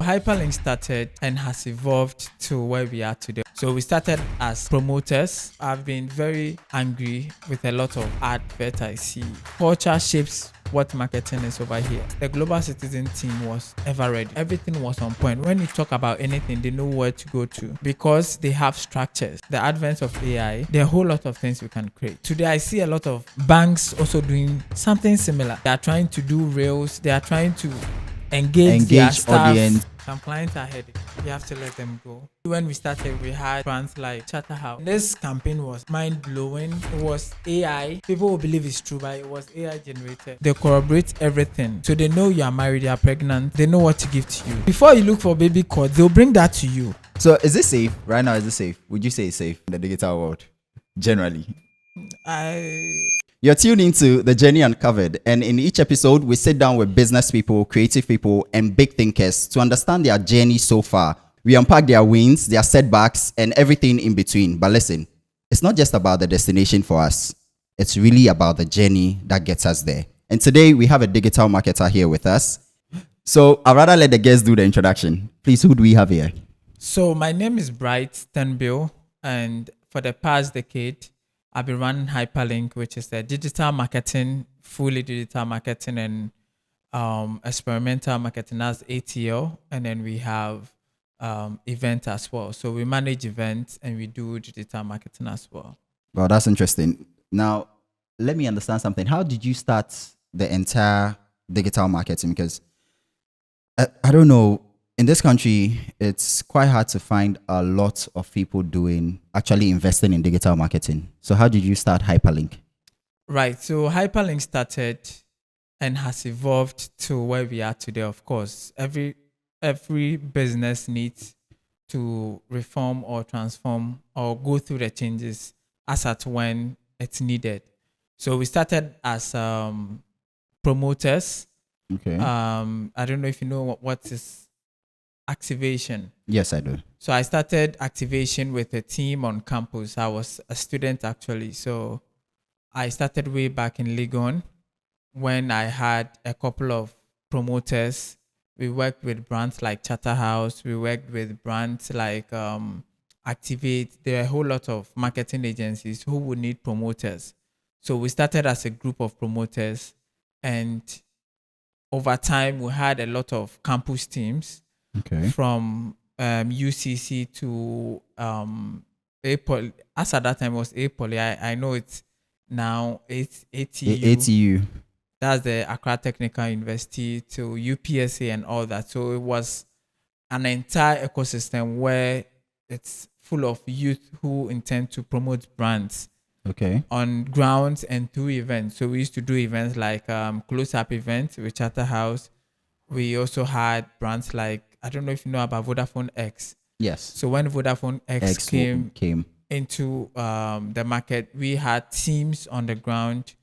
Hyperlink started and has evolved to where we are today. So we started as promoters. I've been very angry with a lot of advert I see. Culture shapes what marketing is over here. The global citizen team was ever ready. Everything was on point. When you talk about anything, they know where to go to because they have structures. The advent of AI, there are a whole lot of things we can create. Today, I see a lot of banks also doing something similar. They are trying to do reels. They are trying to engage their staff. Audience. Some clients are heading. You have to let them go. When we started, we had brands like Chatterhouse. This campaign was mind blowing. It was AI. People will believe it's true, but it was AI generated. They corroborate everything. So they know you are married, you are pregnant. They know what to give to you. Before you look for baby cord, they'll bring that to you. So is it safe? Right now, is it safe? Would you say it's safe in the digital world? Generally. You're tuned into The Journey Uncovered, and in each episode, we sit down with business people, creative people, and big thinkers to understand their journey so far. We unpack their wins, their setbacks, and everything in between. But listen, it's not just about the destination for us. It's really about the journey that gets us there. And today, we have a digital marketer here with us. So I'd rather let the guests do the introduction. Please, who do we have here? So my name is Bright Tenbil, and for the past decade, I've been running Hyperlink, which is the digital marketing, fully digital marketing and experimental marketing as ATL. And then we have event as well. So we manage events and we do digital marketing as well. Well, that's interesting. Now, let me understand something. How did you start the entire digital marketing? Because I don't know. In this country, it's quite hard to find a lot of people actually investing in digital marketing. So how did you start Hyperlink? Right. So Hyperlink started and has evolved to where we are today. Of course, every business needs to reform or transform or go through the changes as at when it's needed. So we started as promoters. Okay. I don't know if you know what is activation. Yes, I do. So I started activation with a team on campus. I was a student actually. So I started way back in Legon when I had a couple of promoters. We worked with brands like Chatterhouse. We worked with brands like Activate. There are a whole lot of marketing agencies who would need promoters. So we started as a group of promoters, and over time we had a lot of campus teams. Okay. From UCC to APOL. As at that time it was APOL. I know it's now it's ATU. ATU. That's the Accra Technical University, to UPSA and all that. So it was an entire ecosystem where it's full of youth who intend to promote brands. Okay. On grounds and through events. So we used to do events like close-up events with Chatterhouse. We also had brands like, I don't know if you know about Vodafone X. Yes. So when Vodafone X came into the market, we had teams on the ground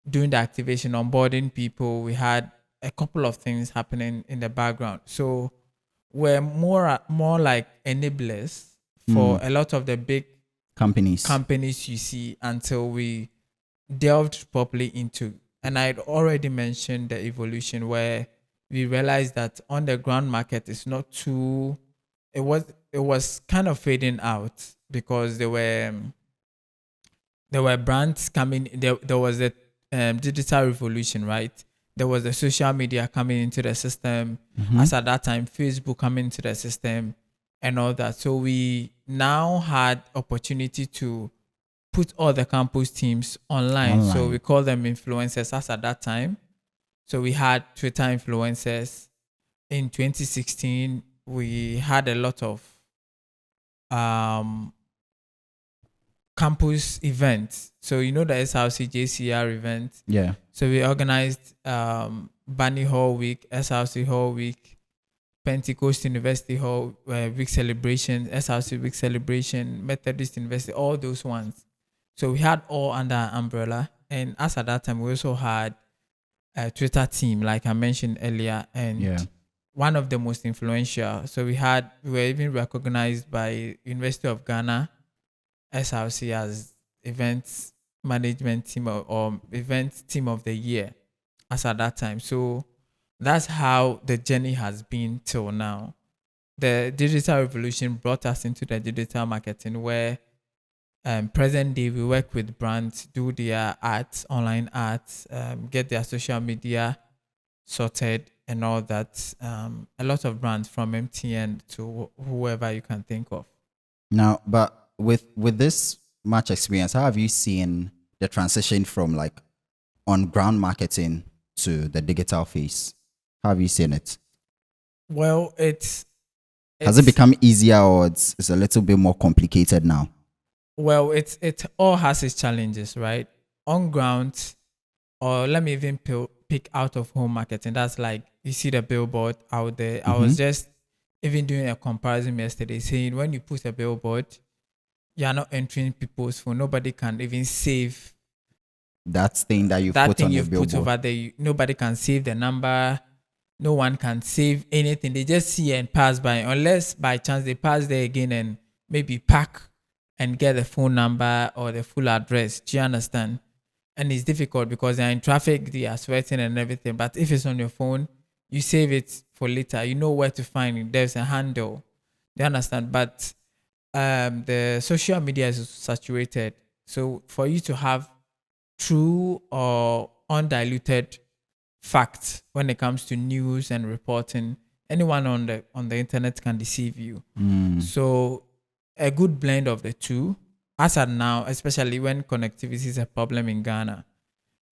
doing the activation, onboarding people. We had a couple of things happening in the background. So we're more like enablers for a lot of the big companies you see until we delved properly into. And I'd already mentioned the evolution where we realized that on the ground market is not too. It was kind of fading out because there were brands coming. There was a digital revolution, right? There was the social media coming into the system. As at that time, Facebook coming into the system and all that. So we now had opportunity to put all the campus teams online. So we call them influencers as at that time. So we had Twitter influencers. In 2016, we had a lot of campus events. So you know the SRC JCR event. Yeah. So we organized Bunny Hall Week, SRC Hall Week, Pentecost University Hall Week celebration, SRC Week celebration, Methodist University, all those ones. So we had all under an umbrella. And as at that time, we also had a Twitter team, like I mentioned earlier, and one of the most influential. So we were even recognized by University of Ghana, SRC, as events management team or event team of the year as at that time. So that's how the journey has been till now. the digital revolution brought us into the digital marketing where present day we work with brands, do their ads, online ads, get their social media sorted and all that. A lot of brands from MTN to whoever you can think of. Now, but with this much experience, how have you seen the transition from like on ground marketing to the digital phase? How have you seen it? Well, has it become easier, or it's a little bit more complicated now? Well, it all has its challenges, right? On ground, or let me even pick out of home marketing. That's like you see the billboard out there. I was just even doing a comparison yesterday, saying when you put a billboard, you're not entering people's phone. Nobody can even save that thing that put on you've billboard. Put over there. Nobody can save the number. No one can save anything. They just see and pass by, unless by chance they pass there again and maybe pack and get the phone number or the full address. Do you understand? And it's difficult because they're in traffic, they are sweating and everything. But if it's on your phone, you save it for later. You know where to find it. There's a handle. Do you understand? But the social media is saturated. So for you to have true or undiluted facts when it comes to news and reporting, anyone on the internet can deceive you. So a good blend of the two. As at now, especially when connectivity is a problem in Ghana,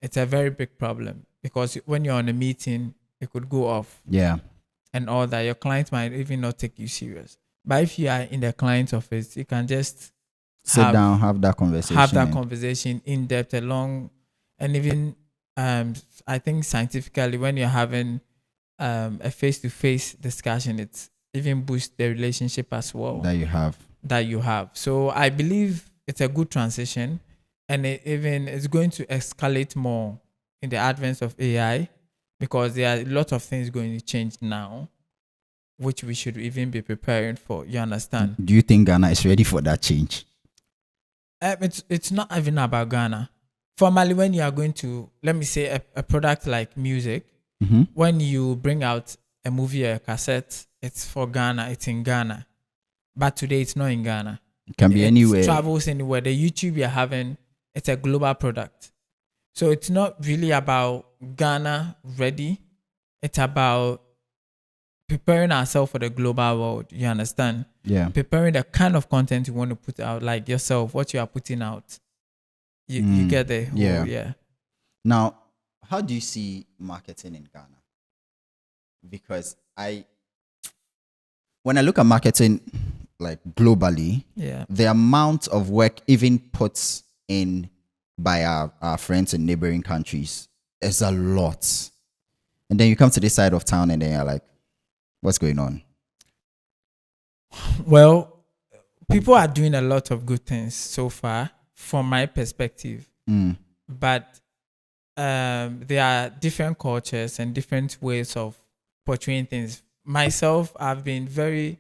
it's a very big problem because when you're on a meeting, it could go off. Yeah. And all that. Your client might even not take you serious. But if you are in the client's office, you can just sit down, have that conversation. Have that conversation in depth, along, and even I think scientifically, when you're having a face-to-face discussion, it's even boosts the relationship as well. That you have. So I believe it's a good transition, and it's going to escalate more in the advent of AI because there are a lot of things going to change now, which we should even be preparing for. You understand? Do you think Ghana is ready for that change? It's not even about Ghana. Formally, when you are going to, let me say, a product like music, when you bring out a movie or a cassette, it's for Ghana, it's in Ghana. But today, it's not in Ghana. It can be anywhere. It travels anywhere. The YouTube you're having, it's a global product. So it's not really about Ghana ready. It's about preparing ourselves for the global world. You understand? Yeah. Preparing the kind of content you want to put out, like yourself, what you are putting out. You get the whole, yeah. Now, how do you see marketing in Ghana? Because when I look at marketing like globally, the amount of work even put in by our friends in neighboring countries is a lot. And then you come to this side of town and then you're like, what's going on? Well, people are doing a lot of good things so far, from my perspective. But there are different cultures and different ways of portraying things. Myself, I've been very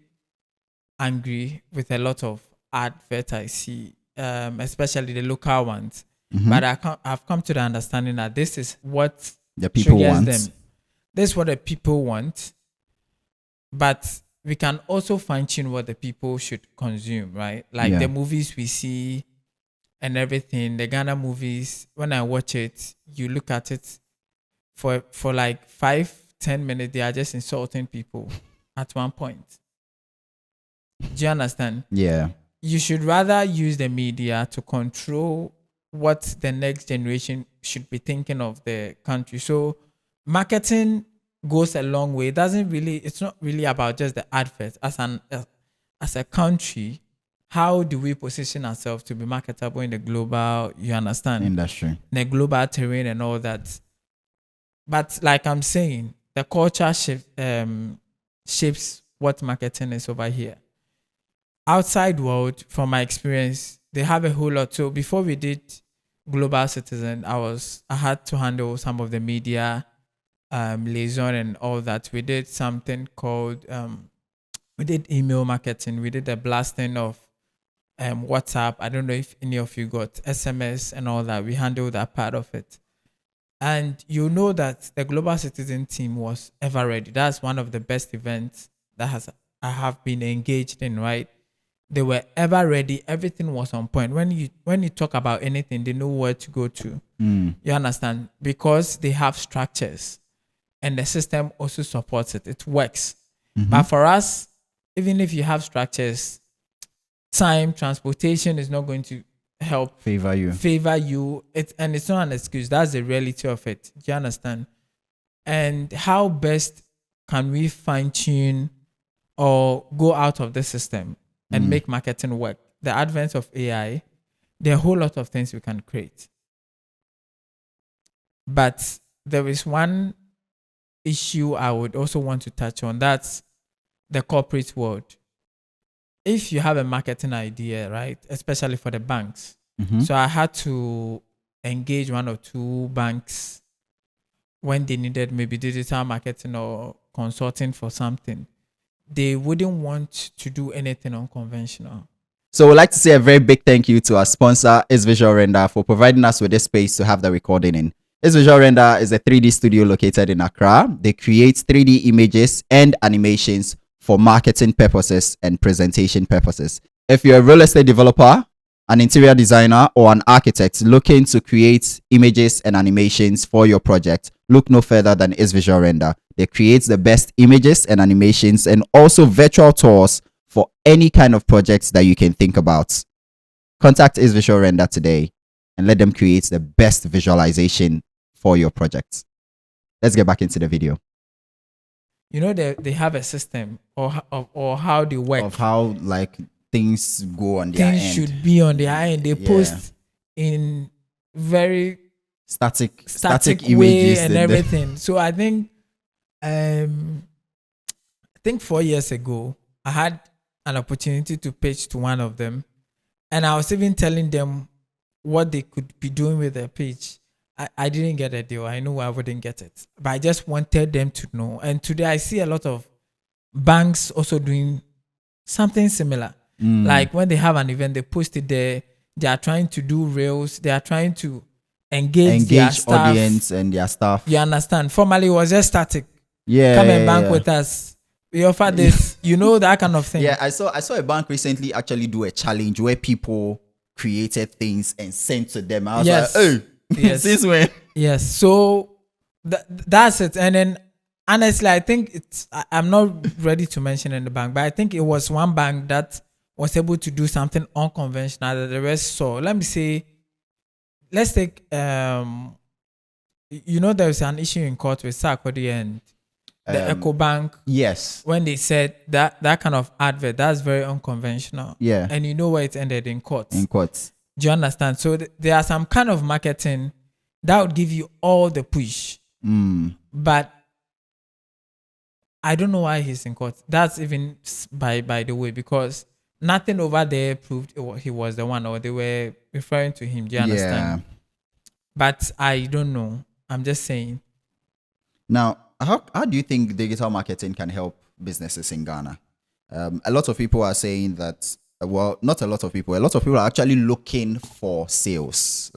angry with a lot of adverts I see, especially the local ones. But I've come to the understanding that this is what the people want. This is what the people want. But we can also fine-tune what the people should consume, right? Like the movies we see and everything, the Ghana movies, when I watch it, you look at it for like 5-10 minutes, they are just insulting people at one point. Do you understand? Yeah. You should rather use the media to control what the next generation should be thinking of the country. So marketing goes a long way. It's not really about just the adverts. As a country, how do we position ourselves to be marketable in the global, you understand? Industry. In the global terrain and all that. But like I'm saying, the culture shapes what marketing is over here. Outside world, from my experience, they have a whole lot. So before we did Global Citizen, I had to handle some of the media liaison and all that. We did something called we did email marketing. We did the blasting of WhatsApp. I don't know if any of you got SMS and all that. We handled that part of it. And you know that the Global Citizen team was ever ready. That's one of the best events that has I have been engaged in, right? They were ever ready. Everything was on point. When you talk about anything, they know where to go to. You understand? Because they have structures and the system also supports it. It works. But for us, even if you have structures, time, transportation is not going to help favor you. And it's not an excuse. That's the reality of it. Do you understand? And how best can we fine tune or go out of the system and make marketing work? The advent of AI, there are a whole lot of things we can create. But there is one issue I would also want to touch on. That's the corporate world. If you have a marketing idea, right, especially for the banks, so I had to engage one or two banks when they needed maybe digital marketing or consulting for something. They wouldn't want to do anything unconventional. So we'd like to say a very big thank you to our sponsor, Is Visual Render, for providing us with this space to have the recording in. Is Visual Render is a 3D studio located in Accra. They create 3D images and animations for marketing purposes and presentation purposes. If you're a real estate developer, an interior designer, or an architect looking to create images and animations for your project, look no further than Is Visual Render. They create the best images and animations and also virtual tours for any kind of projects that you can think about. Contact Is Visual Render today and let them create the best visualization for your projects. Let's get back into the video. You know, they have a system or how they work. Of how like things go on their end. Things should be on their end. They post in very static way images and everything. So I think 4 years ago, I had an opportunity to pitch to one of them, and I was even telling them what they could be doing with their page. I didn't get a deal. I knew I wouldn't get it, but I just wanted them to know. And today I see a lot of banks also doing something similar. Like when they have an event, they post it there. They are trying to do reels. They are trying to engage their staff, audience and their staff. You understand? Formerly, it was just static. Yeah, come and bank with us. We offer this. You know, that kind of thing. Yeah, I saw a bank recently actually do a challenge where people created things and sent to them. I was like, oh, since when? Yes. So that's it. And then honestly, I think I'm not ready to mention in the bank, but I think it was one bank that was able to do something unconventional that the rest saw. Let me say, let's take, you know, there's an issue in court with Sarkodie and the EcoBank. Yes. When they said that kind of advert, that's very unconventional. Yeah. And you know where it ended? In court. In court. Do you understand? So there are some kind of marketing that would give you all the push. But I don't know why he's in court. That's even by the way, because nothing over there proved he was the one, or they were referring to him. Do you understand? Yeah. But I don't know. I'm just saying. Now, how do you think digital marketing can help businesses in Ghana? A lot of people are saying that, well, not a lot of people. A lot of people are actually looking for sales.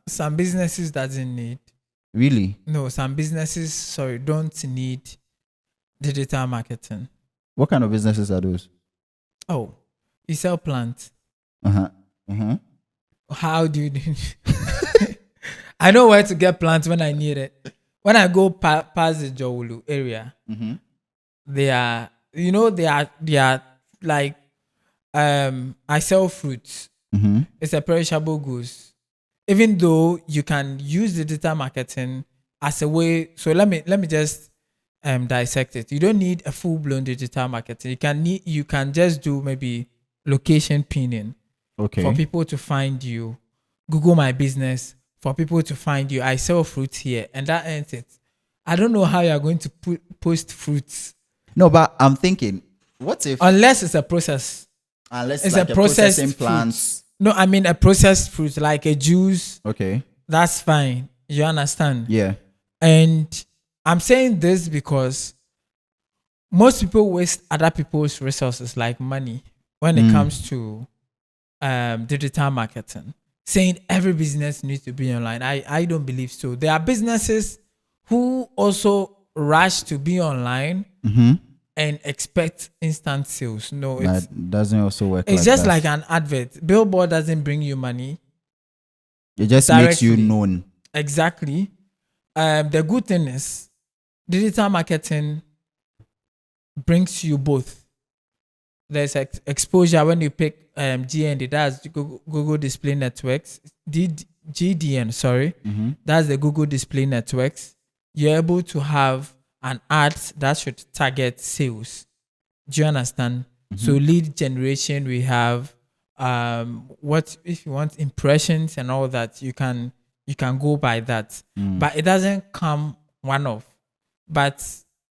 Some businesses doesn't need. Really? No, some businesses, don't need digital marketing. What kind of businesses are those? Oh, you sell plants. How do you do? I know where to get plants when I need it. When I go past the Jowulu area, they are like, I sell fruits. It's a perishable goods. Even though you can use digital marketing as a way, so let me just dissect it. You don't need a full-blown digital marketing. You can just do maybe location pinning, for people to find you. Google My Business for people to find you. I sell fruits here, and that ends it. I don't know how you are going to post fruits. No, but I'm thinking, what if, unless it's a process? Unless it's like a processing plants. No, I mean a processed fruit, like a juice. Okay. That's fine. You understand? Yeah. And I'm saying this because most people waste other people's resources, like money, when it comes to digital marketing. Saying every business needs to be online. I don't believe so. There are businesses who also rush to be online and expect instant sales. No, That doesn't also work. It's just like an advert. Billboard doesn't bring you money. It just makes you known. Exactly. The good thing is digital marketing brings you both. There's exposure when you pick GND, that's Google Display Networks, GDN, sorry. That's the Google Display Networks. You're able to have an ad that should target sales. Do you understand? So lead generation, we have what if you want impressions and all that, you can go by that. But it doesn't come one-off. But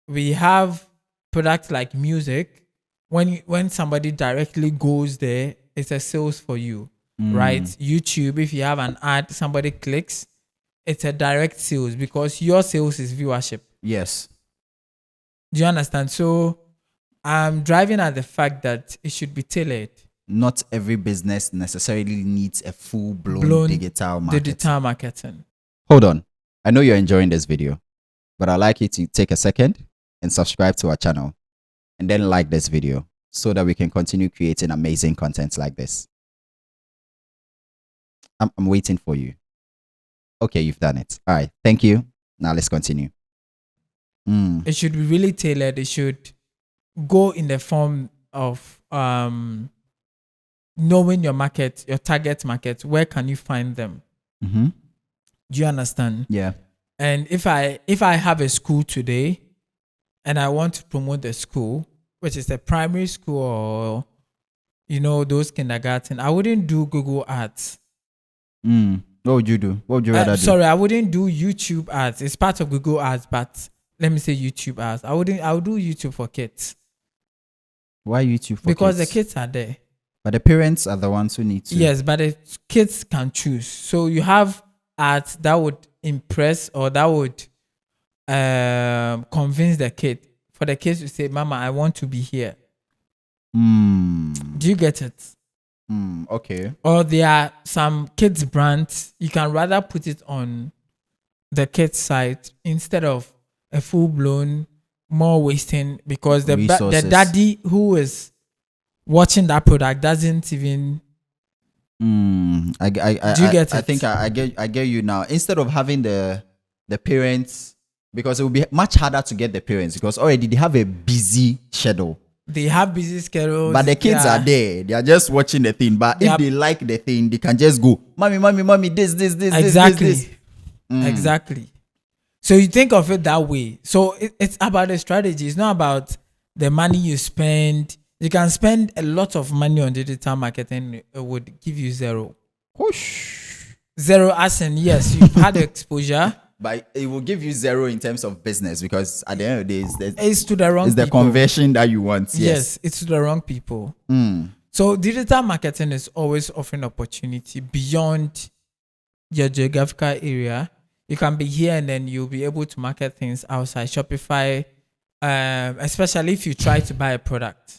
we have products like music. When somebody directly goes there, it's a sales for you, right? YouTube, if you have an ad, somebody clicks, it's a direct sales because your sales is viewership. Yes. Do you understand? So I'm driving at the fact that it should be tailored. Not every business necessarily needs a full-blown digital marketing. Hold on. I know you're enjoying this video, but I'd like you to take a second and subscribe to our channel. And then like this video so that we can continue creating amazing content like this. I'm waiting for you. Okay, you've done it. All right, thank you. Now let's continue. It should be really tailored. It should go in the form of knowing your market, your target market. Where can you find them? Do you understand? Yeah. And if I have a school today, and I want to promote the school, which is a primary school or, those kindergarten, I wouldn't do Google ads. What would you do? What would you rather do? Sorry, I wouldn't do YouTube ads. It's part of Google ads, but let me say YouTube ads. I would do YouTube for kids. Why YouTube for because kids? The kids are there. But the parents are the ones who need to. Yes, but the kids can choose. So you have ads that would impress or that would convince the kid, for the kids to say, Mama, I want to be here. Do you get it? Okay. Or there are some kids brands, you can rather put it on the kids site instead of a full-blown, more wasting, because the daddy who is watching that product doesn't even. Do you get it? I think I get you now. Instead of having the parents, because it will be much harder to get the parents because already they have a busy schedule. They have busy schedules. But the kids are there. They are just watching the thing. But if they like the thing, they can just go, mommy, this, exactly. this. Exactly. So you think of it that way. So it's about the strategy. It's not about the money you spend. You can spend a lot of money on digital marketing. It would give you zero. Whoosh. Zero as in, yes, you've had exposure. But it will give you zero in terms of business because at the end of the day, it's to the wrong people. It's the conversion that you want. Yes, it's to the wrong people. So digital marketing is always offering opportunity beyond your geographical area. You can be here and then you'll be able to market things outside Shopify, especially if you try to buy a product.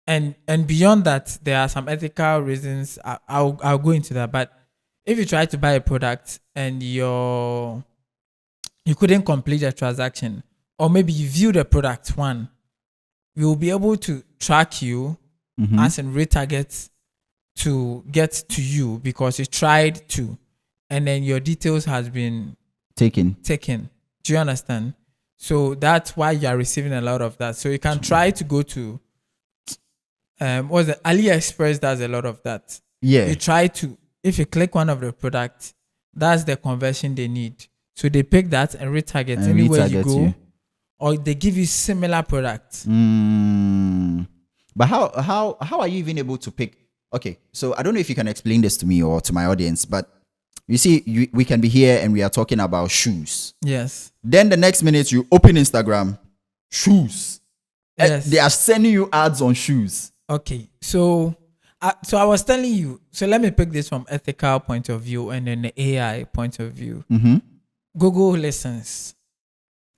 And beyond that, there are some ethical reasons. I'll go into that, but if you try to buy a product and you couldn't complete the transaction, or maybe you view the product one, we will be able to track you as in retarget to get to you because you tried to, and then your details has been taken. Do you understand? So that's why you are receiving a lot of that. So you can try to go to AliExpress does a lot of that. Yeah. You try to. If you click one of the products, that's the conversion they need. So they pick that and retarget anywhere you go, or they give you similar products. But how are you even able to pick? Okay, so I don't know if you can explain this to me or to my audience, but you see, we can be here and we are talking about shoes. Yes. Then the next minute you open Instagram, shoes. Yes. They are sending you ads on shoes. Okay, so I was telling you, so let me pick this from ethical point of view and then the AI point of view. Google listens.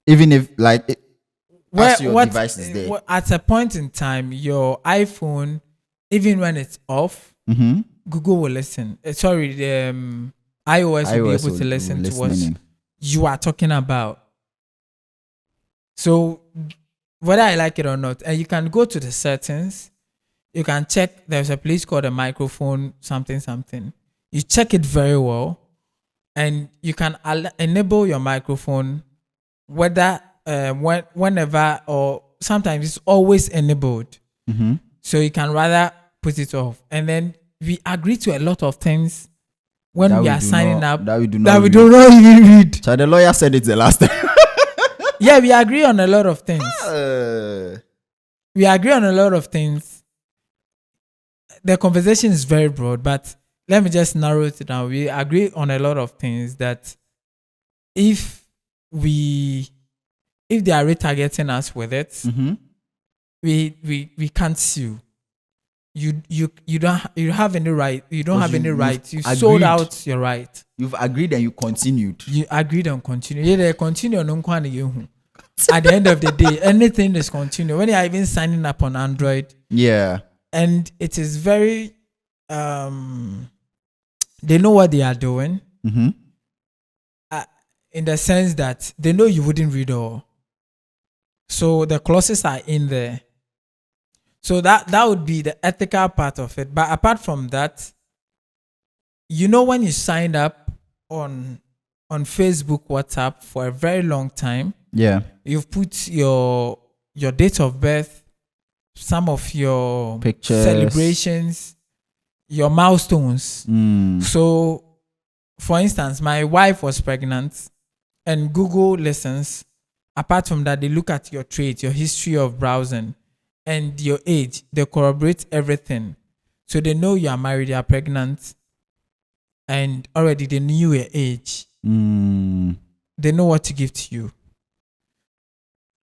Even if your device is there. At a point in time, your iPhone, even when it's off, Google will listen. Sorry, the iOS will be able to listen to what you are talking about. So whether I like it or not. And you can go to the settings. You can check. There's a place called a microphone, something. You check it very well, and you can enable your microphone, whether whenever or sometimes it's always enabled. Mm-hmm. So you can rather put it off. And then we agree to a lot of things when That we we are do signing not- up that we do that not we read. do not even read. So the lawyer said it the last time. Yeah, we agree on a lot of things. Uh, We agree on a lot of things. The conversation is very broad, but let me just narrow it down. We agree on a lot of things that if they are retargeting us with it, mm-hmm. we can't sue. You don't have any right. You don't have any right. You sold agreed. out your right. You've agreed and you continued. You agreed on continue. Yeah, they continue on at the end of the day, anything is continue. When you are even signing up on Android, Yeah. and it is very they know what they are doing, Mm-hmm. in the sense that they know you wouldn't read all. So the clauses are in there. So that would be the ethical part of it. But apart from that, when you signed up on Facebook, WhatsApp for a very long time, Yeah. you've put your date of birth, some of your Pictures. celebrations, your milestones. Mm. So, for instance, my wife was pregnant, and Google listens. Apart from that, they look at your traits, your history of browsing, and your age. They corroborate everything. So they know you are married, you are pregnant, and already they knew your age. Mm. They know what to give to you.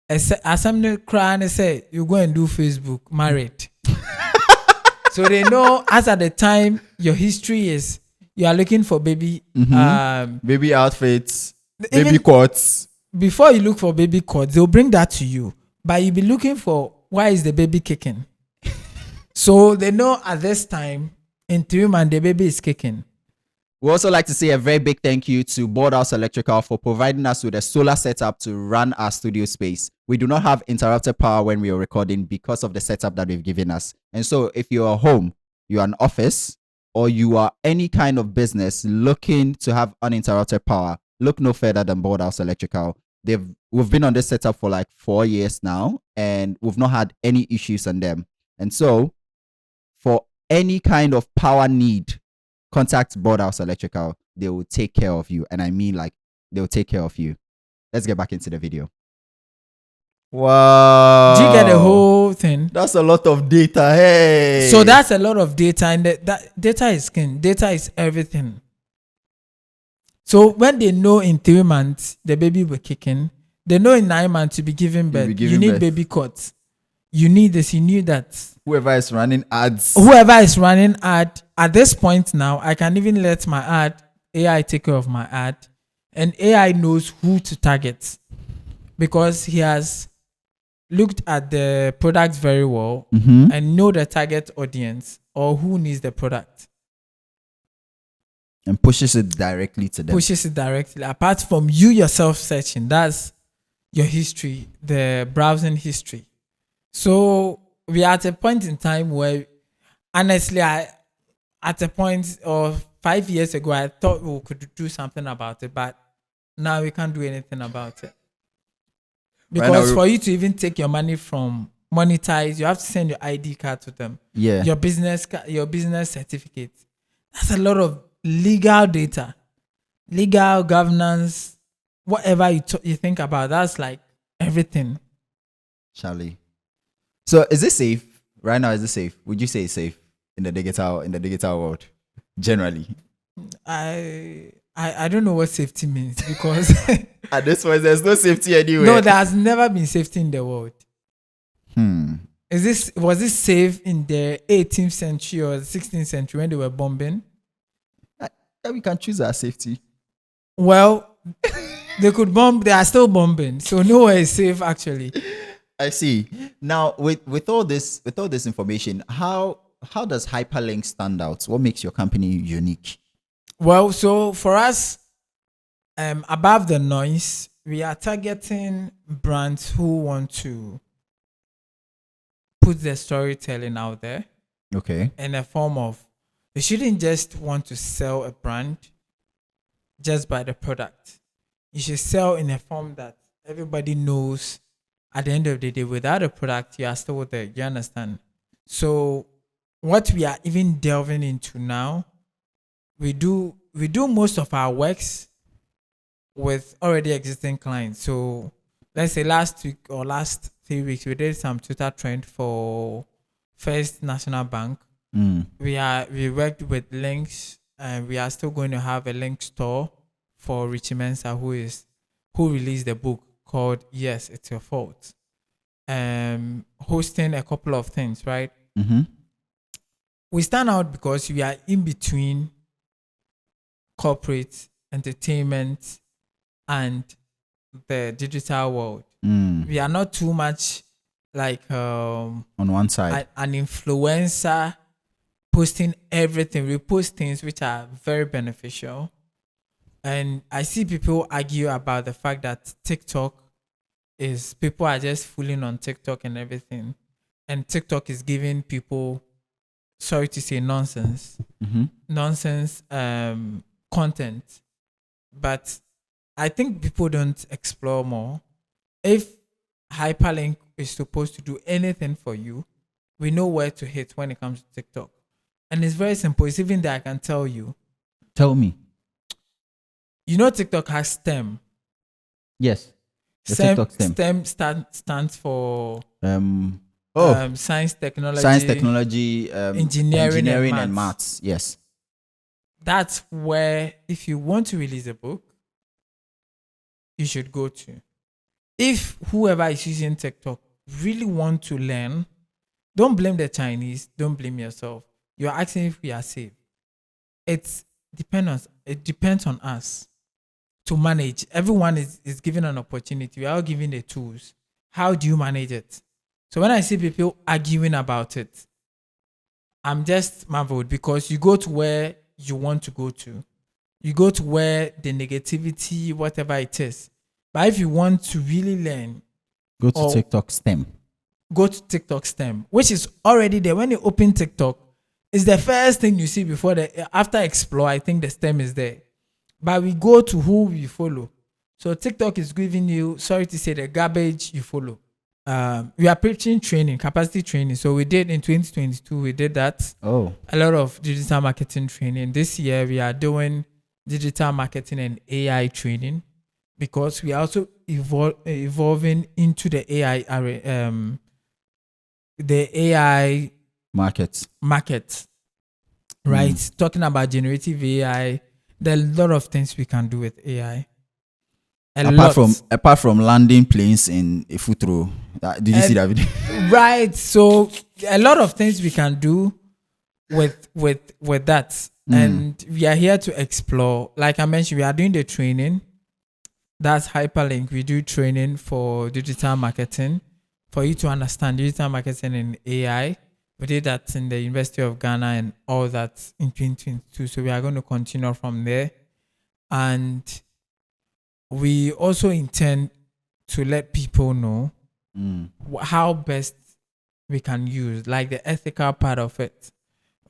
As somebody crying, they say, you go and do Facebook, married. So they know, as at the time, your history is, you are looking for baby. Baby outfits, Even- baby coats. Before you look for baby cords, they'll bring that to you. But you'll be looking for, why is the baby kicking? So they know at this time, in 3 months, the baby is kicking. We also like to say a very big thank you to Billboards Electrical for providing us with a solar setup to run our studio space. We do not have interrupted power when we are recording because of the setup that they've given us. And so if you are home, you are an office, or you are any kind of business looking to have uninterrupted power, look no further than Billboards Electrical. We've been on this setup for like 4 years now, and we've not had any issues on them. And so for any kind of power need, contact Billboards Electrical. They will take care of you. And I mean, like, they'll take care of you. Let's get back into the video. Wow. Do you get the whole thing? That's a lot of data. Hey. So that's a lot of data, and that data is king. Data is everything. So when they know in 3 months the baby will kick in, they know in 9 months to be giving birth. You need baby cots. You need this. You need that. Whoever is running ads. Whoever is running ad at this point now, I can even let my ad AI take care of my ad, and AI knows who to target because he has looked at the product very well and know the target audience or who needs the product. And pushes it directly to them. Pushes it directly. Apart from you yourself searching, that's your history, the browsing history. So we are at a point in time where, honestly, at a point of 5 years ago, I thought we could do something about it, but now we can't do anything about it. Because for you to even take your money from monetize, you have to send your ID card to them. Yeah. Your business certificate. That's a lot of legal data, legal governance, whatever you think about. That's like everything. Charlie. So is it safe right now? Is it safe? Would you say it's safe in the digital world generally? I don't know what safety means because at this point there's no safety anywhere. No, there has never been safety in the world. Was this safe in the 18th century or the 16th century when they were bombing? We can choose our safety. Well, they could bomb. They are still bombing, so nowhere is safe actually. I see. Now, with all this information, how does Hyperlink stand out? What makes your company unique? Well, so for us, above the noise, we are targeting brands who want to put the storytelling out there. Okay. In a form of, you shouldn't just want to sell a brand just by the product. You should sell in a form that everybody knows at the end of the day, without a product, you are still there. You understand? So what we are even delving into now, we do most of our works with already existing clients. So let's say last week or last 3 weeks, we did some Twitter trend for First National Bank. We worked with links, and we are still going to have a link store for Richie Mensah, who released the book called Yes, It's Your Fault. Hosting a couple of things, right? We stand out because we are in between corporate entertainment and the digital world. We are not too much like on one side an influencer posting everything. We post things which are very beneficial. And I see people argue about the fact that people are just fooling on TikTok and everything. And TikTok is giving people, sorry to say, nonsense content. But I think people don't explore more. If Hyperlink is supposed to do anything for you, we know where to hit when it comes to TikTok. And it's very simple. It's even that I can tell you. Tell me. You know TikTok has STEM. Yes. STEM stands for science, technology, engineering and maths. Yes. That's where, if you want to release a book, you should go to. If whoever is using TikTok really want to learn, don't blame the Chinese, don't blame yourself. You're asking if we are safe. It depends on us to manage. Everyone is given an opportunity. We are all given the tools. How do you manage it? So when I see people arguing about it, I'm just marveled, because you go to where you want to go to. You go to where the negativity, whatever it is. But if you want to really learn, go to TikTok STEM. Go to TikTok STEM, which is already there. When you open TikTok, it's the first thing you see after explore. I think the STEM is there. But we go to who we follow. So TikTok is giving you, sorry to say, the garbage you follow. We are preaching training, capacity training. So we did in 2022, we did that. A lot of digital marketing training. This year we are doing digital marketing and AI training, because we are also evolving into the AI market, right? Talking about generative AI, there are a lot of things we can do with AI. Apart from landing planes in a Futuro. Did you see that video? Right. So a lot of things we can do with that. And we are here to explore. Like I mentioned, we are doing the training. That's Hyperlink. We do training for digital marketing, for you to understand digital marketing and AI. We did that in the University of Ghana and all that in 2022. So we are going to continue from there. And we also intend to let people know how best we can use, like the ethical part of it,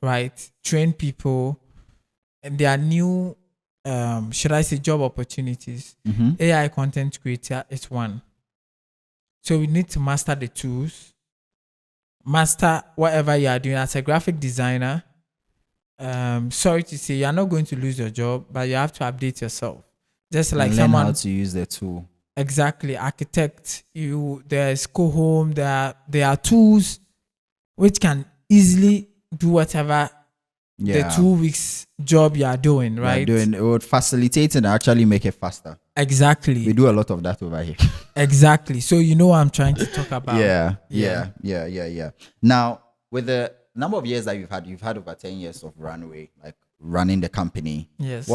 right? Train people. And there are new, should I say, job opportunities. AI content creator is one. So we need to master the tools, master whatever you are doing as a graphic designer. Sorry to say, you are not going to lose your job, but you have to update yourself. Just like learn how to use the tool. Exactly. Architect, there's Home, there are tools which can easily do whatever the 2 weeks job you are doing, right? It would facilitate and actually make it faster. Exactly. We do a lot of that over here. Exactly. So you know what I'm trying to talk about. Yeah. Now, with the number of years that you've had over 10 years of runway, like running the company. Yes.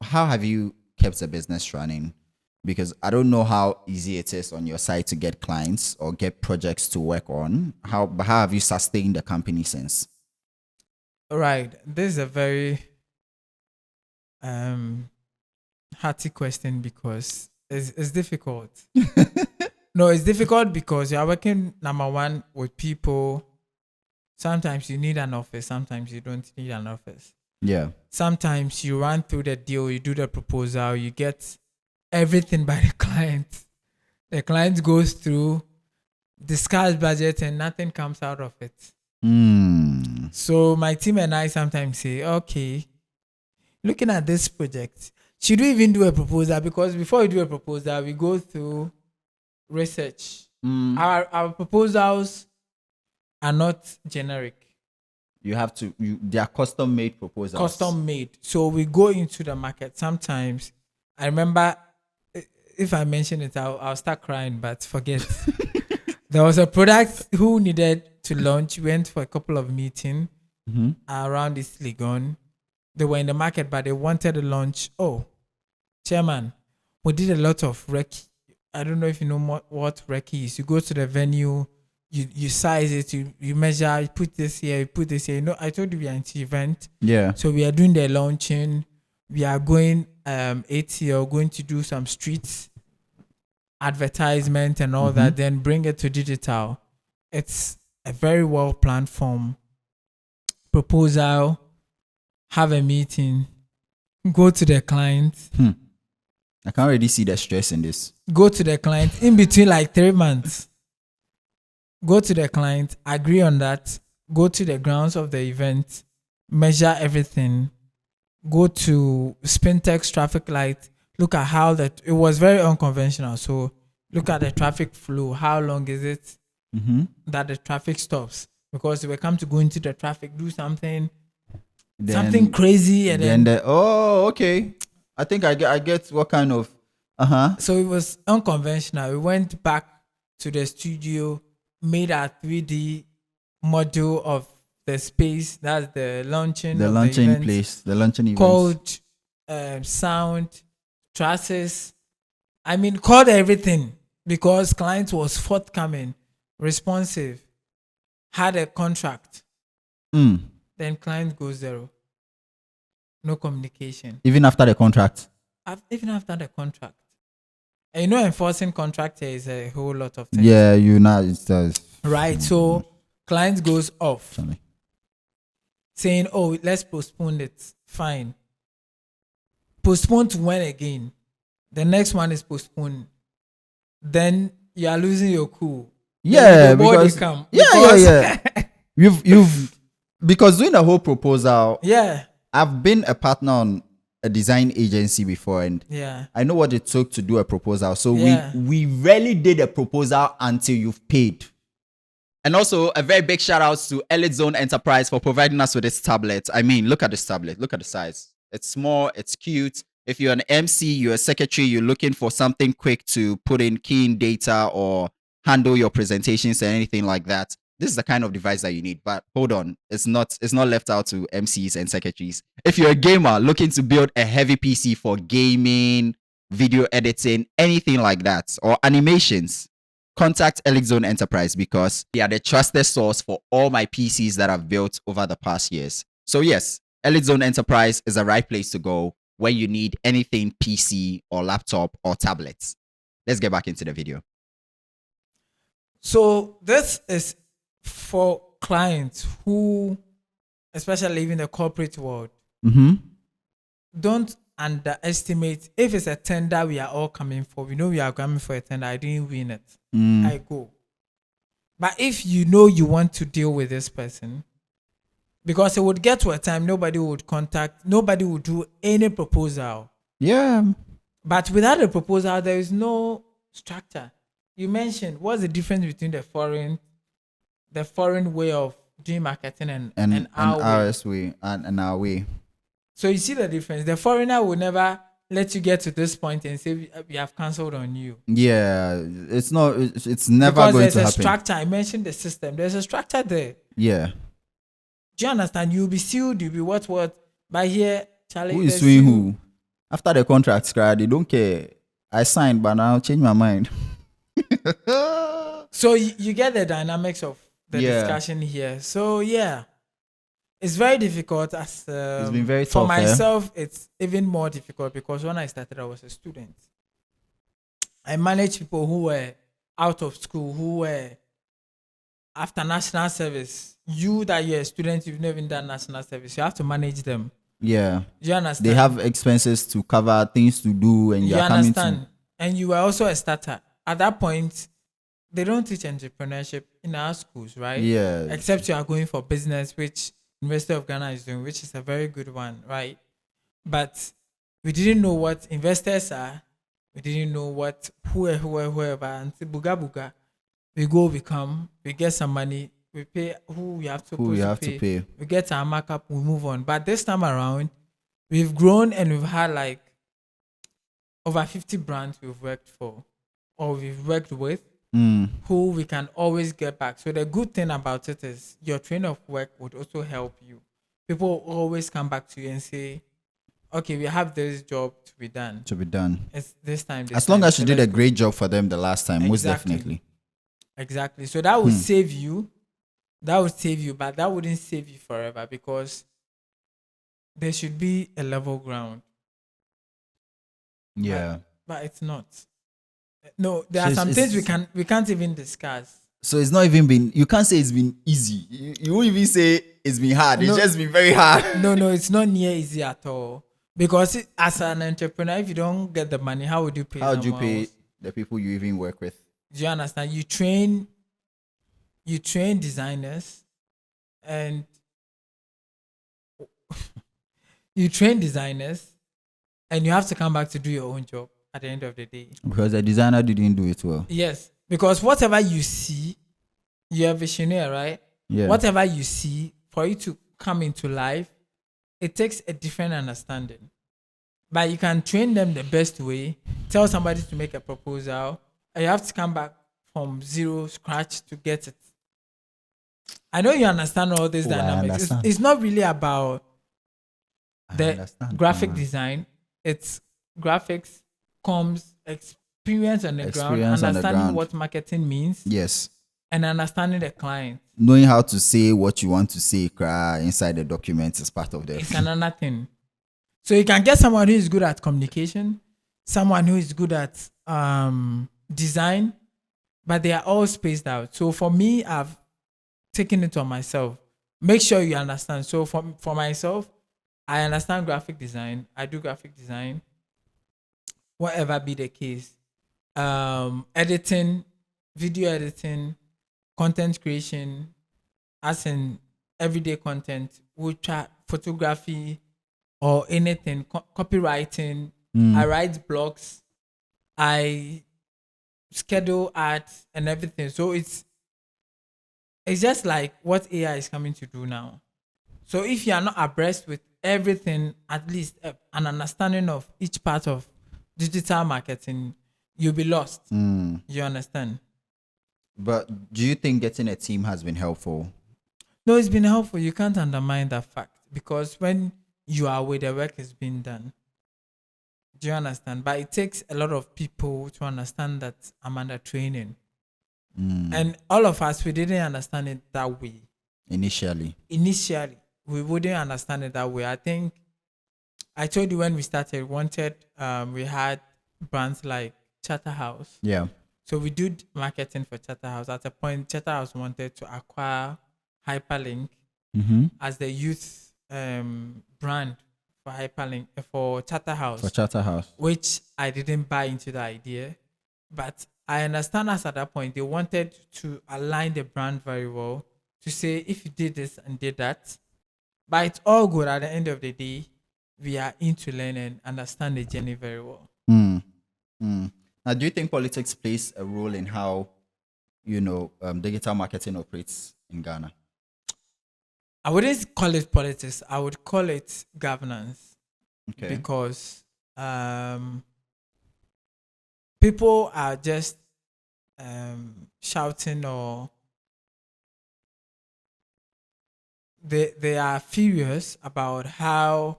How have you kept the business running? Because I don't know how easy it is on your side to get clients or get projects to work on. How have you sustained the company since? Right. This is a very hearty question, because it's difficult. No, it's difficult because you are working, number one, with people. Sometimes you need an office. Sometimes you don't need an office. Yeah. Sometimes you run through the deal, you do the proposal, you get everything by the client. The client goes through, discuss budget, and nothing comes out of it. So my team and I sometimes say, okay, looking at this project, should we even do a proposal? Because before we do a proposal, we go through research. Our proposals are not generic. You have to, they are custom made proposals. Custom made. So we go into the market. Sometimes I remember, if I mention it, I'll start crying, but forget. There was a product who needed to launch. We went for a couple of meetings around East Legon. They were in the market, but they wanted to launch. Oh, chairman, we did a lot of recce. I don't know if you know what recce is. You go to the venue, you size it, you measure, you put this here, you put this here. You know, I told you we are into event. Yeah. So we are doing the launching. We are going ATL, going to do some street advertisement and all that, then bring it to digital. It's a very well planned form. Proposal, have a meeting, go to the client. I can't already see the stress in this. Go to the client in between like 3 months. Go to the client, agree on that, go to the grounds of the event, measure everything, go to Spintex traffic light, look at how that, it was very unconventional. So look at the traffic flow. How long is it that the traffic stops? Because we come to go into the traffic, do something crazy. And then okay. I think I get what kind of, So it was unconventional. We went back to the studio, made our 3D model of the space. That's the launching. The launching place. The launching event. Called sound, trusses. I mean, called everything because client was forthcoming, responsive, had a contract. Then client goes zero. No communication. Even after the contract. Even after the contract. And you know, enforcing contract here is a whole lot of things. Yeah, it does. Right. So client goes off. Sorry. Saying, oh, let's postpone it. Fine. Postpone to when again? The next one is postponed. Then you are losing your cool. Yeah, because you've because doing the whole proposal. Yeah. I've been a partner on a design agency before, and I know what it took to do a proposal. So we rarely did a proposal until you've paid. And also a very big shout out to Elite Zone Enterprise for providing us with this tablet. I mean, look at this tablet. Look at the size. It's small. It's cute. If you're an MC, you're a secretary, you're looking for something quick to put in key in data or handle your presentations and anything like that, this is the kind of device that you need. But hold on, it's not left out to MCs and secretaries. If you're a gamer looking to build a heavy PC for gaming, video editing, anything like that, or animations, contact Elite Zone Enterprise because they are the trusted source for all my PCs that I've built over the past years. So yes, Elite Zone Enterprise is the right place to go when you need anything PC or laptop or tablets. Let's get back into the video. So this is for clients who, especially in the corporate world, don't underestimate. If it's a tender we are all coming for, we know we are coming for a tender, I didn't win it, I go. But if you know you want to deal with this person, because it would get to a time nobody would do any proposal. Yeah. But without a proposal, there is no structure. You mentioned, what's the difference between the foreign way of doing marketing and our way and our way. So you see the difference. The foreigner will never let you get to this point and say we have cancelled on you. Yeah, it's not. It's never because going to happen. There's a structure. I mentioned the system. There's a structure there. Yeah. Do you understand? You'll be sued. You'll be what? But here, Charlie, who is suing who? After the contract, they don't care. I signed, but now change my mind. So you get the dynamics of the discussion here. So yeah, it's very difficult. It's been very tough. For myself, it's even more difficult because when I started, I was a student. I managed people who were out of school who were after national service. You that you're a student, you've never done national service. You have to manage them. Yeah. You understand? They have expenses to cover, things to do, and You you're coming understand? to. And you were also a starter. At that point, they don't teach entrepreneurship in our schools, right? Yeah. Except you are going for business, which University of Ghana is doing, which is a very good one, right? But we didn't know what investors are. We didn't know what whoever until buga buga. We go, we come, we get some money, we pay who we have to, Who you have pay. to pay. We get our markup, we move on. But this time around, we've grown and we've had like over 50 brands we've worked for or we've worked with who we can always get back. So the good thing about it is your train of work would also help you. People always come back to you and say, okay, we have this job to be done. It's this time. As long as you did a great job for them the last time, most definitely. Exactly. So that would save you. That would save you, but that wouldn't save you forever because there should be a level ground. Yeah. But it's not. No, there are some things we can't even discuss. So it's not even been, you can't say it's been easy. You won't even say it's been hard. It's just been very hard. No, it's not near easy at all. Because as an entrepreneur, if you don't get the money, how would you pay? How would you pay the people you even work with? Do you understand? You train designers and you have to come back to do your own job at the end of the day. Because the designer didn't do it well. Yes. Because whatever you see, you're a visionary, right? Yeah. Whatever you see, for it to come into life, it takes a different understanding. But you can train them the best way, tell somebody to make a proposal, and you have to come back from zero scratch to get it. I know you understand all these dynamics. It's not really about the graphic design. It's graphics, comms, experience on the ground, understanding what marketing means. Yes. And understanding the client. Knowing how to say what you want to say inside the document is part of the. It's another thing. So you can get someone who is good at communication, someone who is good at design, but they are all spaced out. So for me, I've taken it on myself. Make sure you understand. So for myself, I understand graphic design. I do graphic design. Whatever be the case. Editing, video editing, content creation, as in everyday content, photography, or anything, copywriting. I write blogs, I schedule ads and everything. So it's just like what AI is coming to do now. So if you are not abreast with everything, at least an understanding of each part of digital marketing, you'll be lost. You understand? But do you think getting a team has been helpful? No, it's been helpful. You can't undermine that fact because when you are aware the work is being done, do you understand? But it takes a lot of people to understand that I'm under training. And all of us, we didn't understand it that way. Initially, we wouldn't understand it that way. I think I told you when we started, we had brands like Charterhouse. Yeah. So we did marketing for Charterhouse. At a point, Charterhouse wanted to acquire Hyperlink as the youth brand for Hyperlink for Charterhouse. Which I didn't buy into the idea, but I understand us at that point. They wanted to align the brand very well to say if you did this and did that, but it's all good. At the end of the day, we are into learning, understand the journey very well. Now, do you think politics plays a role in how, digital marketing operates in Ghana? I wouldn't call it politics. I would call it governance. Okay. Because people are just shouting or they are furious about how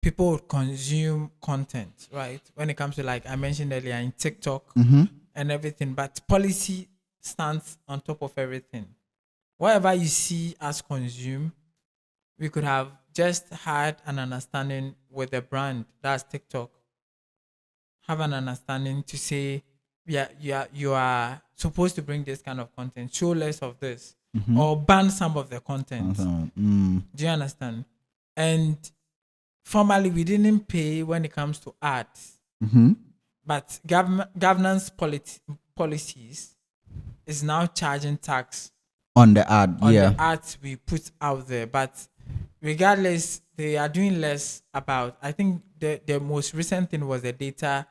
people would consume content, right? When it comes to, like I mentioned earlier, in TikTok and everything, but policy stands on top of everything. Whatever you see us consume, we could have just had an understanding with the brand, that's TikTok. Have an understanding to say, you are supposed to bring this kind of content, show less of this, or ban some of the content. Do you understand? And formally, we didn't pay when it comes to ads, but governance policies is now charging tax on the ad. On the ads we put out there. But regardless, they are doing less about. I think the most recent thing was the data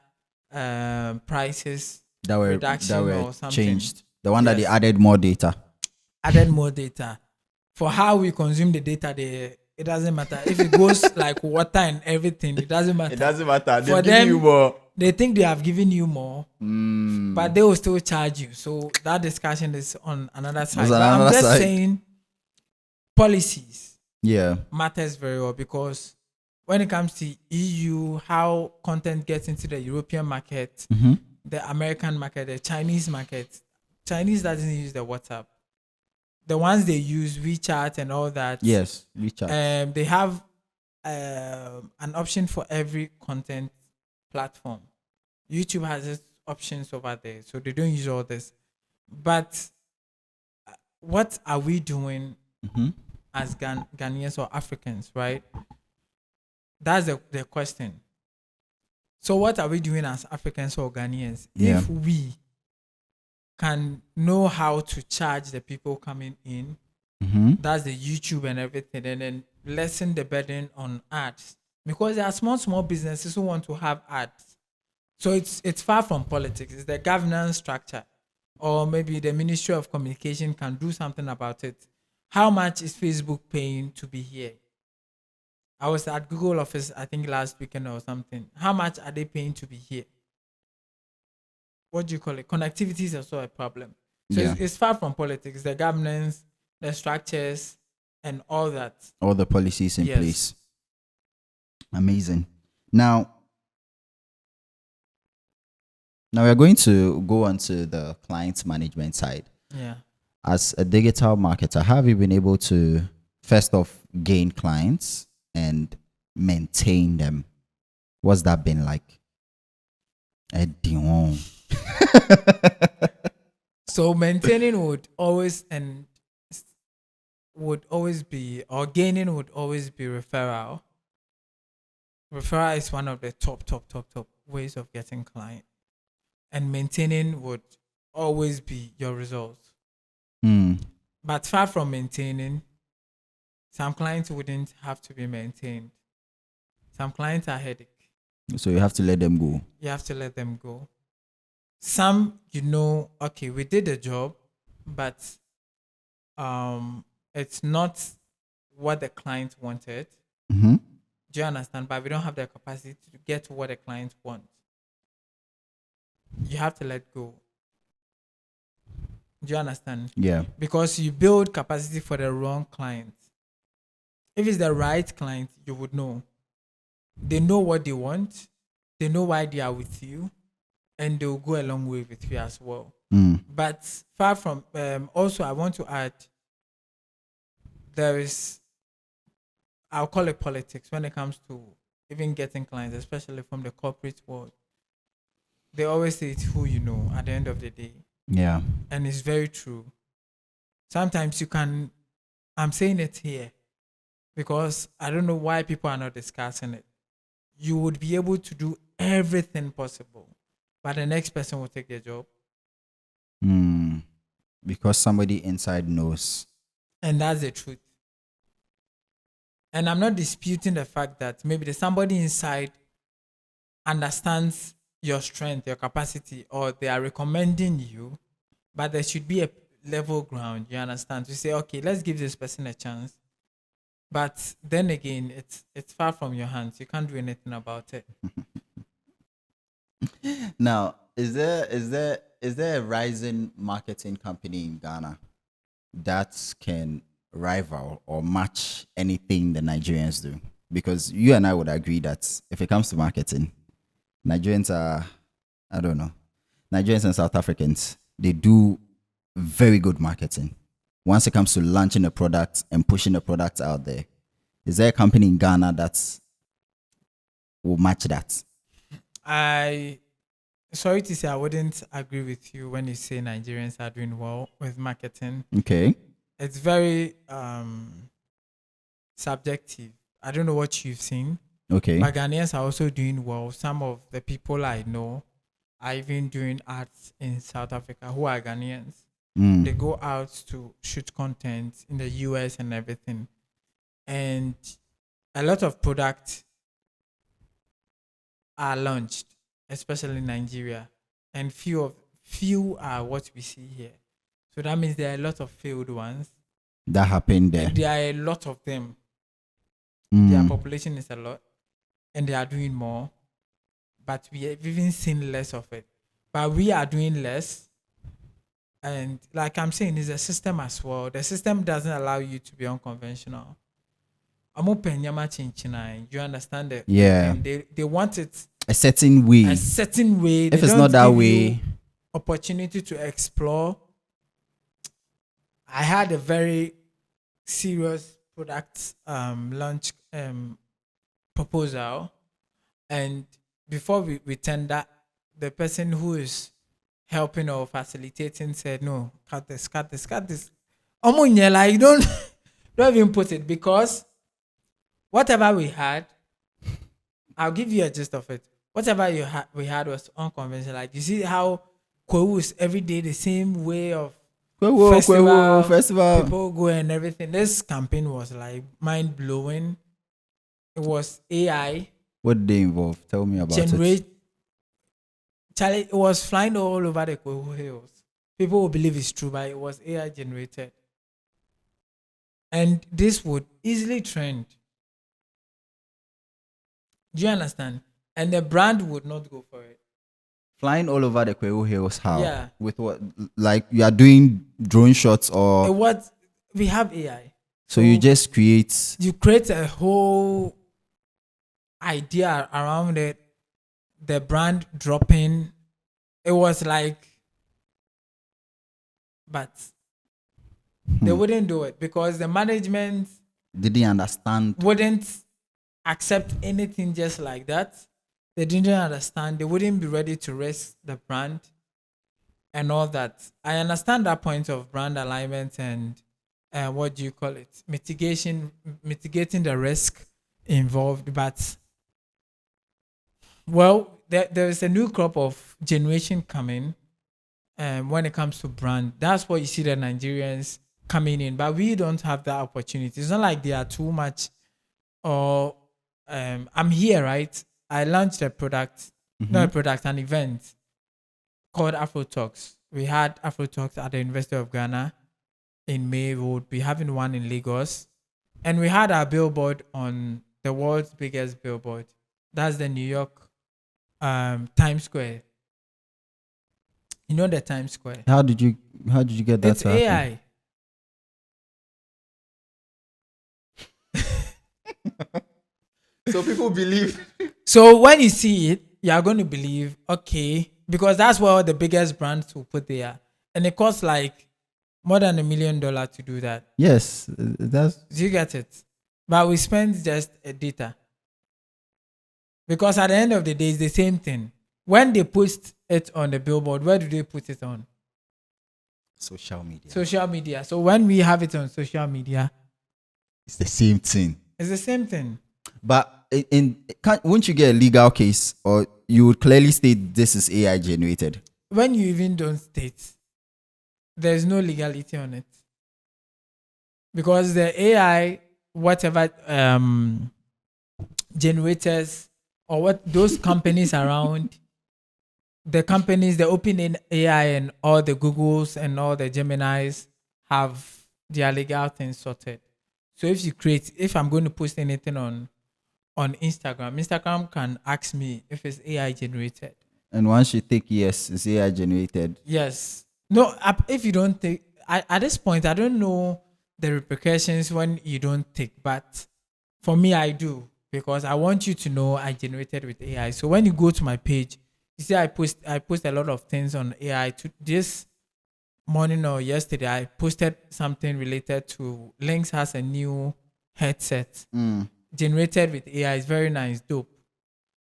prices that were or something. Changed. The one that they added more data. For how we consume the data, it doesn't matter. If it goes like water and everything, it doesn't matter. It doesn't matter. For them, they think they have given you more, but they will still charge you. So that discussion is on another side. I'm just saying policies matters very well, because when it comes to EU, how content gets into the European market, the American market, the Chinese market. Chinese doesn't use the WhatsApp. The ones they use, WeChat and all that. Yes, WeChat. They have an option for every content platform. YouTube has its options over there, so they don't use all this. But what are we doing as Ghanaians or Africans, right? That's the question. So what are we doing as Africans or Ghanaians if we can know how to charge the people coming in? That's the YouTube and everything, and then lessen the burden on ads, because there are small businesses who want to have ads. So it's far from politics. It's the governance structure, or maybe the Ministry of Communication can do something about it. How much is Facebook paying to be here? I was at Google office, I think last weekend or something. How much are they paying to be here? What do you call it? Connectivity is also a problem. So it's far from politics. The governance, the structures, and all that. All the policies in place. Amazing. Now we are going to go on to the client management side. Yeah. As a digital marketer, have you been able to, first off, gain clients and maintain them? What's that been like? So maintaining would always be, or gaining would always be referral. Referral is one of the top ways of getting client, and maintaining would always be your results. But far from maintaining, some clients wouldn't have to be maintained. Some clients are headache. So you have to let them go. You have to let them go. Some, okay, we did the job, but it's not what the client wanted. Do you understand? But we don't have the capacity to get to what the client wants. You have to let go. Do you understand? Yeah. Because you build capacity for the wrong client. If it's the right client, you would know. They know what they want. They know why they are with you. And they'll go a long way with you as well. But far from... also, I want to add, there is... I'll call it politics when it comes to even getting clients, especially from the corporate world. They always say it's who you know at the end of the day. Yeah. And it's very true. Sometimes you can... I'm saying it here because I don't know why people are not discussing it. You would be able to do everything possible, but the next person will take their job. Because somebody inside knows. And that's the truth. And I'm not disputing the fact that maybe there's somebody inside understands your strength, your capacity, or they are recommending you, but there should be a level ground, you understand, to say, okay, let's give this person a chance. But then again, it's far from your hands. You can't do anything about it. Now, is there a rising marketing company in Ghana that can rival or match anything the Nigerians do? Because you and I would agree that if it comes to marketing, Nigerians are, I don't know, Nigerians and South Africans, they do very good marketing. Once it comes to launching a product and pushing the product out there, is there a company in Ghana that will match that? I sorry to say, I wouldn't agree with you when you say Nigerians are doing well with marketing. Okay. It's very subjective. I don't know what you've seen, Okay. but Ghanaians are also doing well. Some of the people I know are even doing arts in South Africa who are Ghanaians. They go out to shoot content in the US and everything. And a lot of products are launched, especially in Nigeria, and few are what we see here. So that means there are a lot of failed ones, That happened there. and there are a lot of them. Their population is a lot, and they are doing more, but we have even seen less of it. But we are doing less, and like I'm saying, it's a system as well. The system doesn't allow you to be unconventional. I'm open Yama Chinchina. You understand that? Yeah. They want it A certain way. a certain way. If it's not that way, opportunity to explore. I had a very serious product launch proposal, and before we tender, the person who is helping or facilitating said, "No, cut this, cut this, cut this." Like don't don't even put it, because whatever we had, I'll give you a gist of it. Whatever we had was unconventional. Like you see how Kwewu every day the same way of festival, people go and everything. This campaign was like mind blowing. It was AI. What did they involve? Tell me about it. Charlie, it was flying all over the Kwewu Hills. People will believe it's true, but it was AI generated. And this would easily trend. Do you understand? And the brand would not go for it. Flying all over the Kwewu Hills, how? Yeah. With what? Like you are doing drone shots or? We have AI. So you just create. You create a whole idea around it. The brand dropping. It was like, but they wouldn't do it because the management didn't understand. Wouldn't accept anything just like that. They didn't understand. They wouldn't be ready to risk the brand and all that. I understand that point of brand alignment and what do you call it? Mitigating the risk involved. But, well, there is a new crop of generation coming when it comes to brand. That's what you see the Nigerians coming in. But we don't have that opportunity. It's not like they are too much or I'm here, right? I launched a product, not a product, an event called Afro Talks. We had Afro Talks at the University of Ghana in May. We would be having one in Lagos. And we had our billboard on the world's biggest billboard. That's the New York Times Square. You know the Times Square. How did you get that? It's AI. So people believe. So when you see it, you are going to believe, okay, because that's where the biggest brands will put there. And it costs like more than $1 million to do that. Yes, that's. Do you get it? But we spend just a data. Because at the end of the day, it's the same thing. When they post it on the billboard, where do they put it on? Social media. Social media. So when we have it on social media, it's the same thing. It's the same thing. But won't you get a legal case, or you would clearly state this is AI generated? When you even don't state, there's no legality on it. Because the AI, whatever generators or what those companies around, the companies, the open AI and all the Googles and all the Geminis have their legal things sorted. So if I'm going to post anything on Instagram can ask me if it's AI generated. And once you take yes, it's AI generated. Yes. No, if you don't take, at this point, I don't know the repercussions when you don't take, but for me, I do, because I want you to know I generated with AI. So when you go to my page, you see I post a lot of things on AI. This morning or yesterday, I posted something related to Lynx has a new headset generated with AI. It's very nice, dope.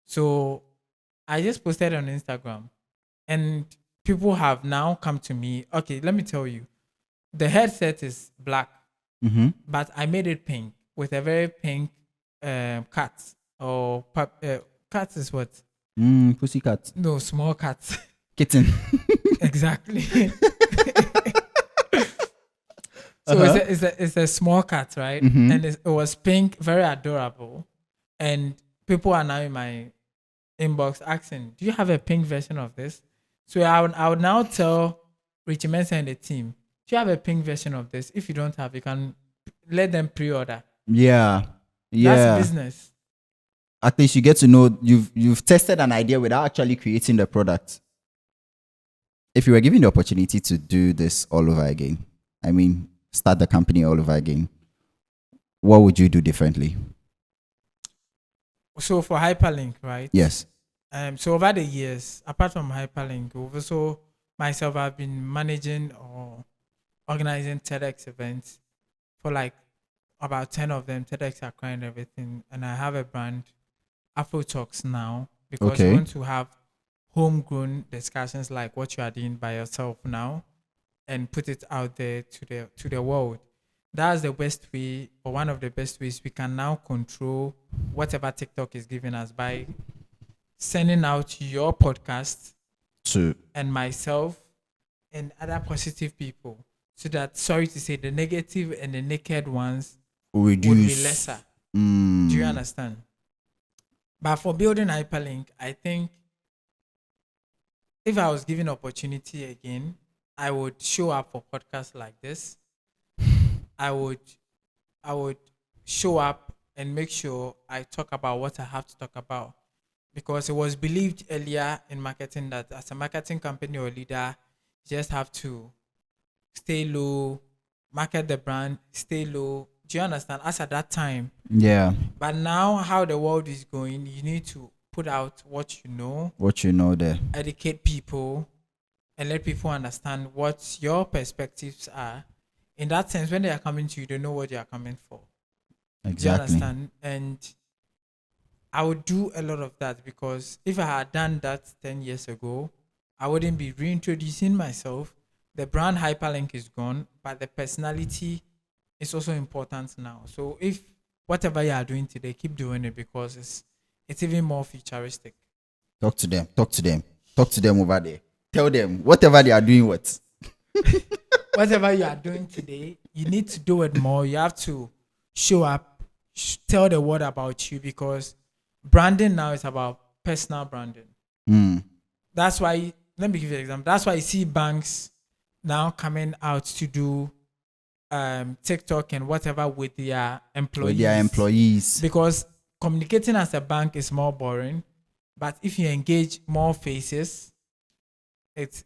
So I just posted on Instagram. And people have now come to me. Okay, let me tell you. The headset is black, but I made it pink with a very pink cat. Or cat is what? Pussycat. No, small cat. Kitten. Exactly. So it's a small cat, right? And it was pink, very adorable. And people are now in my inbox asking, "Do you have a pink version of this?" So I would now tell Richie Mensah and the team, "Do you have a pink version of this? If you don't have, you can let them pre-order." Yeah. That's business. At least you get to know you've tested an idea without actually creating the product. If you were given the opportunity to do this all over again, I mean, start the company all over again, what would you do differently? So for Hyperlink, right? Yes. So over the years, apart from Hyperlink, also myself, I've been managing or organizing TEDx events for like about 10 of them, TEDx Accra and everything. And I have a brand, Afro Talks now, because we want to have homegrown discussions like what you are doing by yourself now and put it out there to the world. That's the best way, or one of the best ways we can now control whatever TikTok is giving us by sending out your podcast to and myself and other positive people, so that, sorry to say, the negative and the naked ones would be lesser. Do you understand? But for building Hyperlink, I think if I was given opportunity again, I would show up for podcasts like this. I would show up and make sure I talk about what I have to talk about. Because it was believed earlier in marketing that as a marketing company or leader, you just have to stay low, market the brand, stay low. Do you understand? As at that time. Yeah. But now how the world is going, you need to put out what you know. What you know there. Educate people and let people understand what your perspectives are. In that sense, when they are coming to you, they know what they are coming for. Exactly. Do you understand? And I would do a lot of that, because if I had done that 10 years ago, I wouldn't be reintroducing myself. The brand Hyperlink is gone, but the personality is also important now. So if whatever you are doing today, keep doing it, because it's even more futuristic. Talk to them over there. Tell them whatever they are doing what. Whatever you are doing today, you need to do it more. You have to show up, tell the world about you, because branding now is about personal branding. That's why, let me give you an example. That's why you see banks now coming out to do TikTok and whatever with their employees. Because communicating as a bank is more boring, but if you engage more faces, it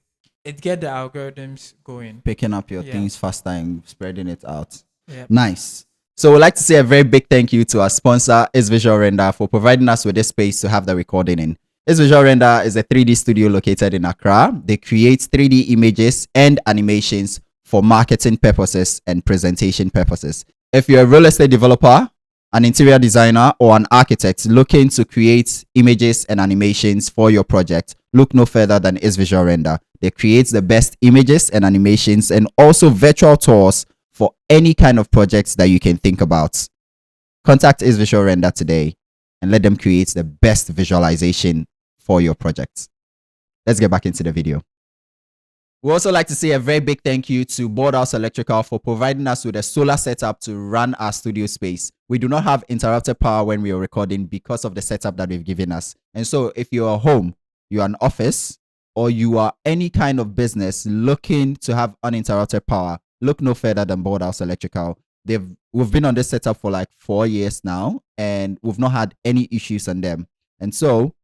get the algorithms going, picking up your things faster and spreading it out. Yep. Nice. So we'd like to say a very big thank you to our sponsor, Is Visual Render, for providing us with this space to have the recording in. Is Visual Render is a 3D studio located in Accra. They create 3D images and animations for marketing purposes and presentation purposes. If you're a real estate developer, an interior designer, or an architect looking to create images and animations for your project, look no further than Is Visual Render. They create the best images and animations and also virtual tours for any kind of projects that you can think about. Contact Is Visual Render today and let them create the best visualization for your projects. Let's get back into the video. We also like to say a very big thank you to Billboards Electrical for providing us with a solar setup to run our studio space. We do not have interrupted power when we are recording because of the setup that they've given us. And so if you're home, you're an office, or you are any kind of business looking to have uninterrupted power, look no further than Billboards Electrical. We've been on this setup for like 4 years now, and we've not had any issues on them. And so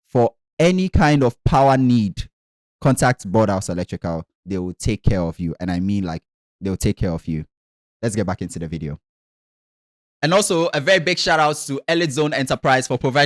for any kind of power need, contact Billboards Electrical. They will take care of you. And I mean, like, they'll take care of you. Let's get back into the video. And also a very big shout out to Elite Zone Enterprise for providing